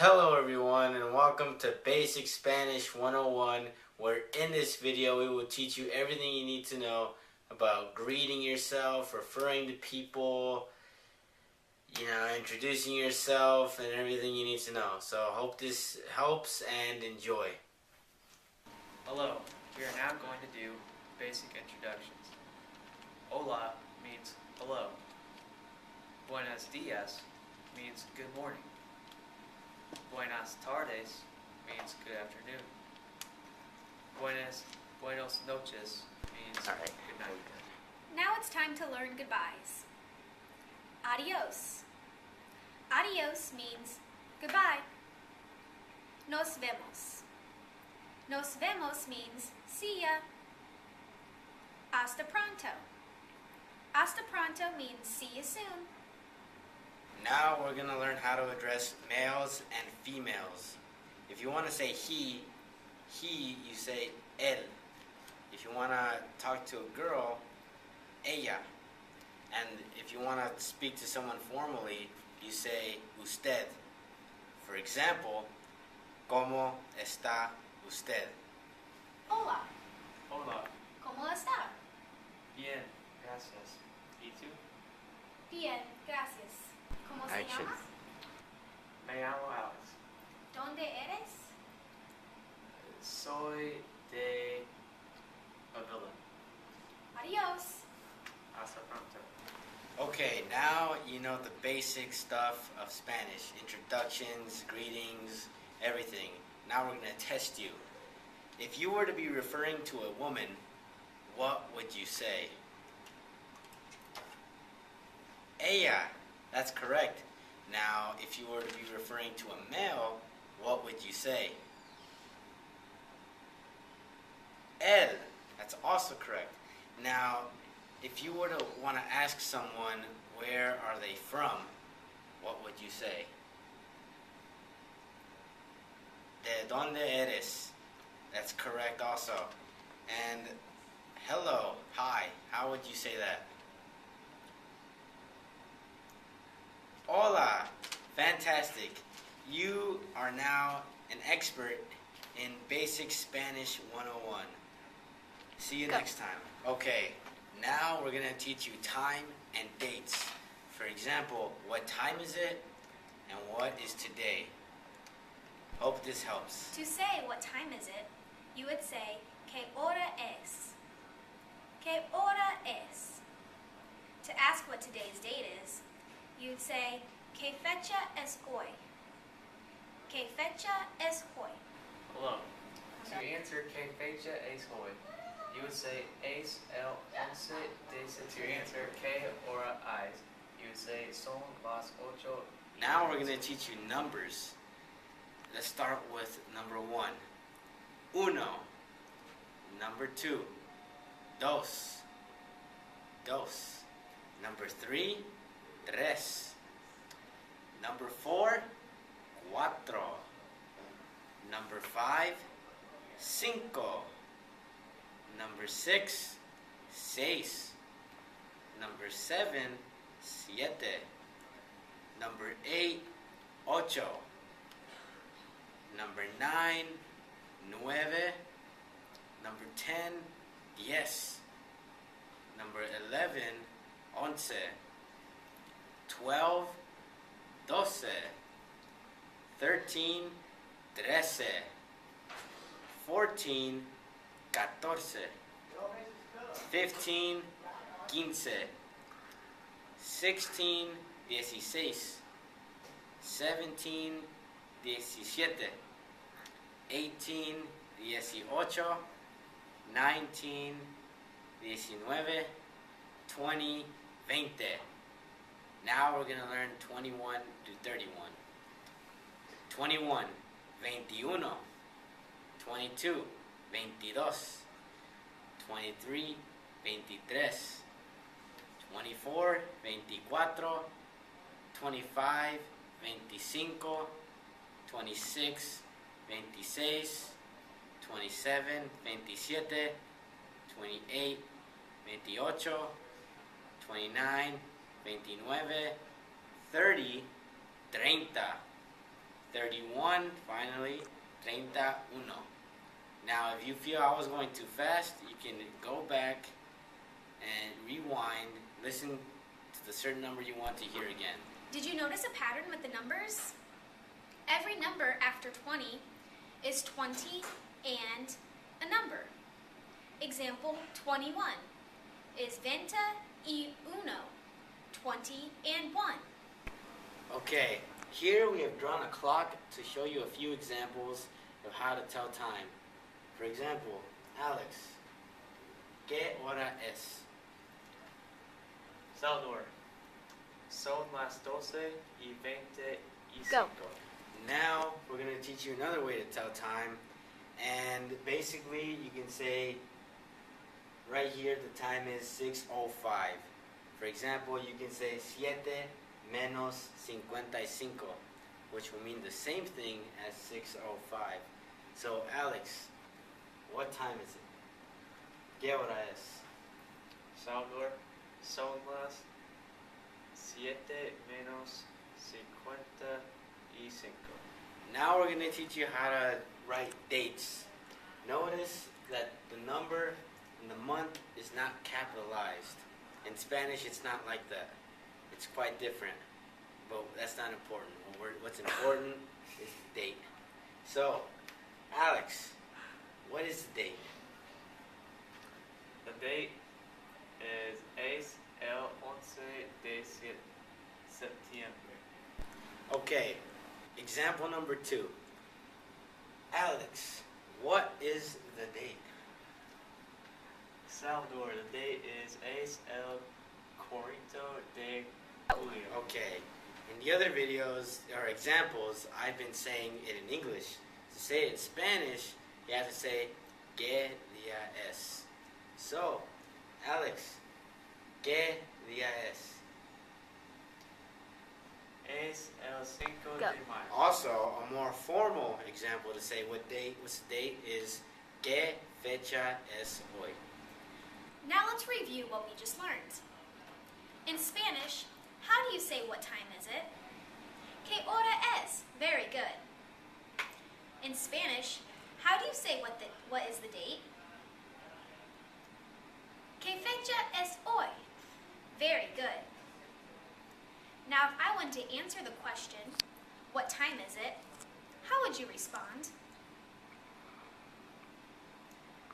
Hello everyone and welcome to Basic Spanish 101, where in this video we will teach you everything you need to know about greeting yourself, referring to people, introducing yourself and everything you need to know. So I hope this helps and enjoy. Hello, we are now going to do basic introductions. Hola means hello. Buenos dias means good morning. Buenas tardes means good afternoon. Buenos noches means good night. Now it's time to learn goodbyes. Adios. Adios means goodbye. Nos vemos. Nos vemos means see ya. Hasta pronto. Hasta pronto means see you soon. Now we're going to learn how to address males and females. If you want to say he, you say él. If you want to talk to a girl, ella. And if you want to speak to someone formally, you say usted. For example, ¿Cómo está usted? Hola. Hola. ¿Cómo está? Bien, gracias. ¿Y tú? Bien, gracias. ¿Cómo se Action. llama? Me llamo Alex. ¿Dónde eres? Soy de Avila. Adios. Hasta pronto. Okay, now you know the basic stuff of Spanish. Introductions, greetings, everything. Now we're going to test you. If you were to be referring to a woman, what would you say? Ella. That's correct. Now, if you were to be referring to a male, what would you say? Él. That's also correct. Now, if you were to want to ask someone where are they from, what would you say? ¿De dónde eres? That's correct also. And hello, hi, how would you say that? Hola! Fantastic. You are now an expert in Basic Spanish 101. See you next time. Okay, now we're going to teach you time and dates. For example, what time is it and what is today? Hope this helps. To say what time is it, you would say ¿Qué hora es? ¿Qué hora es? To ask what today's date is, you'd say ¿Qué fecha es hoy? ¿Qué fecha es hoy? Hello. To answer ¿Qué fecha es hoy?, you would say es el 11 de septiembre. To answer ¿Qué hora es?, you would say son las 8. Now we're going to teach you numbers. Let's start with number 1. Uno. Number 2. Dos. Dos. Number 3. Tres. Number 4. Cuatro. Number 5. Cinco. Number 6. Seis. Number 7. Siete. Number 8. Ocho. Number 9. Nueve. Number 10. Diez. Number 11. Once. 12. Doce. 13. Trece. 14. Catorce. 15. Quince. 16. Dieciséis. 17. 17. 18. 18. 19. 19. 20. 20. Now we're going to learn 21 to 31. 21. 21. 22. 22. 23. 23. 24. 24. 25. 25. 26. 26. 27. 27. 28. 28. 29. 29. 30. 30. 31, finally, 31. Now, if you feel I was going too fast, you can go back and rewind, listen to the certain number you want to hear again. Did you notice a pattern with the numbers? Every number after 20 is 20 and a number. Example 21 is 21, 20 and 1. Okay, here we have drawn a clock to show you a few examples of how to tell time. For example, Alex, ¿qué hora es? Salvador. Son las 12:25. Go. Now we're going to teach you another way to tell time, and basically you can say right here the time is 6:05. For example, you can say 7 menos 55, which will mean the same thing as 6:05. So Alex, what time is it? ¿Qué hora es? Salvador. Son las 7 menos 55. Now we're going to teach you how to write dates. Notice that the number in the month is not capitalized. In Spanish, it's not like that. It's quite different, but that's not important. What's important is the date. So, Alex, what is the date? The date es el 11 de septiembre. Okay, example number 2. Alex, what is the date? Salvador, the date is el 40 de julio. Okay, in the other videos or examples, I've been saying it in English. To say it in Spanish, you have to say ¿Qué día es? So, Alex, ¿qué día es? Es el 5 Go. de mayo. Also, a more formal example to say what's the date is ¿Qué fecha es hoy? Now let's review what we just learned. In Spanish, how do you say what time is it? ¿Qué hora es? Very good. In Spanish, how do you say what is the date? ¿Qué fecha es hoy? Very good. Now, if I want to answer the question, what time is it? How would you respond?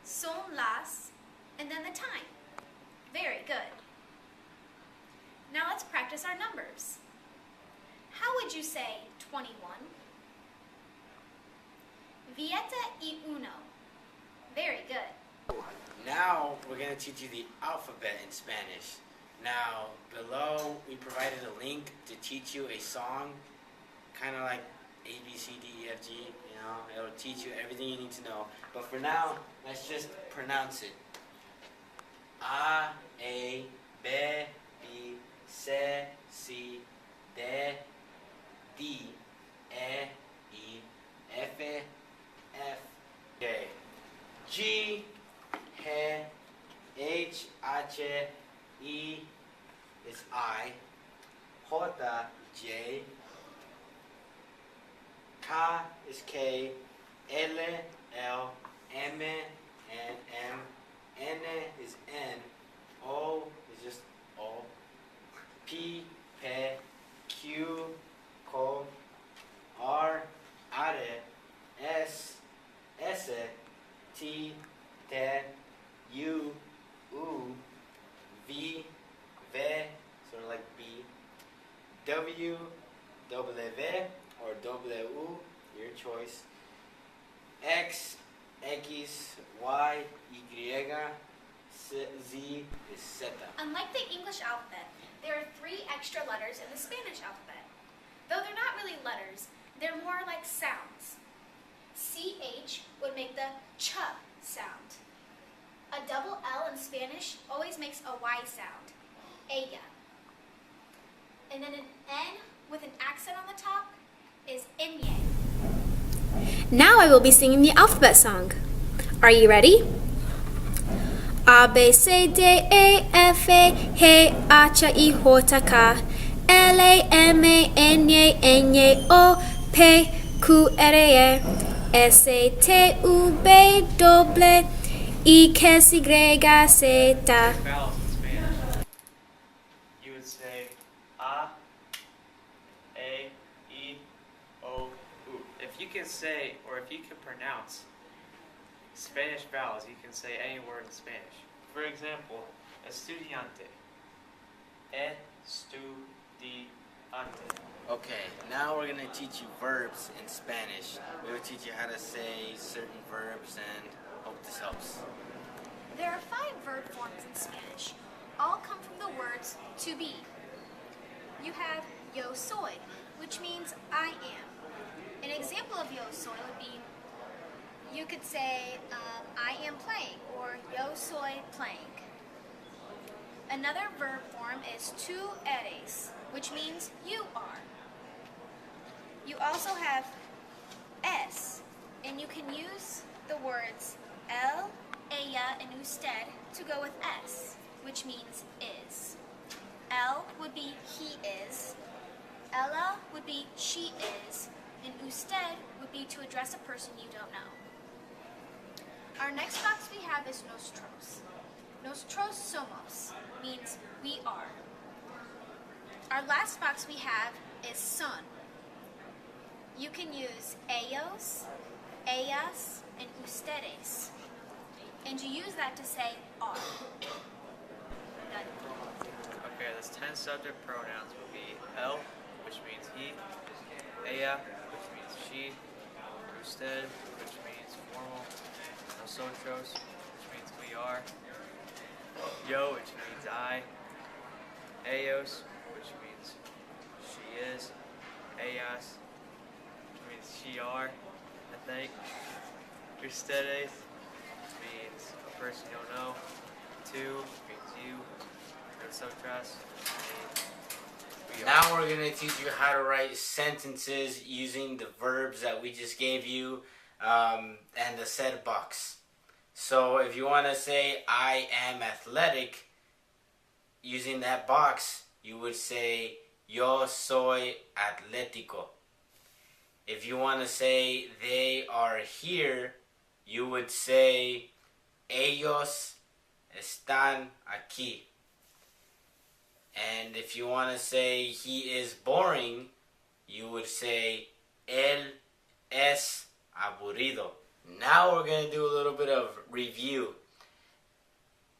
Son las, and then the time. Very good. Now let's practice our numbers. How would you say 21? 21. Very good. Now we're going to teach you the alphabet in Spanish. Now, below we provided a link to teach you a song, kind of like A, B, C, D, E, F, G, you know, it'll teach you everything you need to know. But for now, let's just pronounce it. A, B, B, C, C, D, D, E, F, F, okay. G, H, E is I, J, K is K, L, M, N is N, O is just O, P, Q, R, S, T, U, V, sort of like B, W, or W, your choice, X, Y, Z is Z. Unlike the English alphabet, there are 3 extra letters in the Spanish alphabet. Though they're not really letters, they're more like sounds. CH would make the ch sound. A double L in Spanish always makes a Y sound, ella. And then an N with an accent on the top is enye. Now I will be singing the alphabet song. Are you ready? A, B, C, D, E, F, H, I, J, K, L, M, N, O, P, QRE STUV Vowels in Spanish. You would say A, E, O, U. If you can say, or if you can pronounce Spanish vowels, you can say any word in Spanish. For example, estudiante. Estudiante. Okay, now we're gonna teach you verbs in Spanish. We will teach you how to say certain verbs and hope this helps. There are 5 verb forms in Spanish. All come from the words to be. You have yo soy, which means I am. An example of yo soy would be, you could say, I am playing, or yo soy playing. Another verb form is tú eres, which means you are. You also have es, and you can use the words él, ella, and usted to go with es, which means is. Él would be he is, ella would be she is, and usted would be to address a person you don't know. Our next box we have is nosotros. Nosotros somos means we are. Our last box we have is son. You can use ellos, ellas, and ustedes. And you use that to say are. Done. Okay, those 10 subject pronouns will be él, which means he, ella, which means she, usted, which means formal, nosotros, which means we are, yo, which means I, ellos, which means she is, ellas, which means she are, I think, ustedes means a person you don't know, tú means you, nosotras means we are. Now we're gonna teach you how to write sentences using the verbs that we just gave you and the said box. So if you want to say I am athletic, using that box, you would say yo soy atlético. If you want to say they are here, you would say ellos están aquí. And if you want to say he is boring, you would say él es aburrido. Now we're going to do a little bit of review.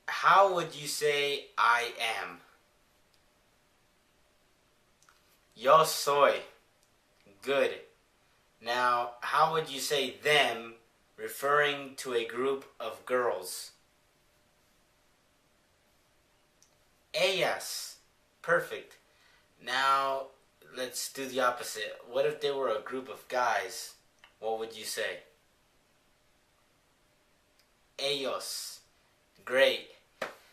How would you say I am? Yo soy. Good. Now, how would you say them, referring to a group of girls? Ellas. Perfect. Now, let's do the opposite. What if they were a group of guys? What would you say? Ellos. Great.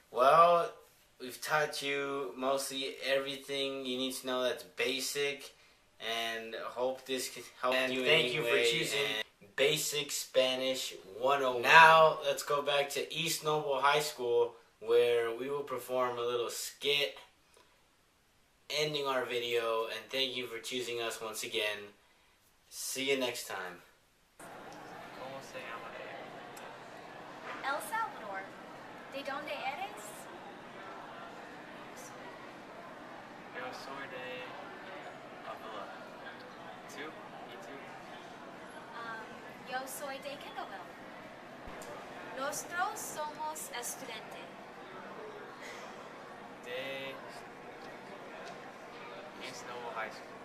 Well, we've taught you mostly everything you need to know that's basic, and hope this can help you. Thank you for choosing Basic Spanish 101. Now, let's go back to East Noble High School, where we will perform a little skit ending our video, and thank you for choosing us once again. See you next time. ¿Cómo se llama ella? El Salvador. ¿De dónde eres? Yo soy de Avila. ¿Tú? ¿Y tú? Yo soy de Kendallville. Nosotros somos estudiantes. De East Noble High School.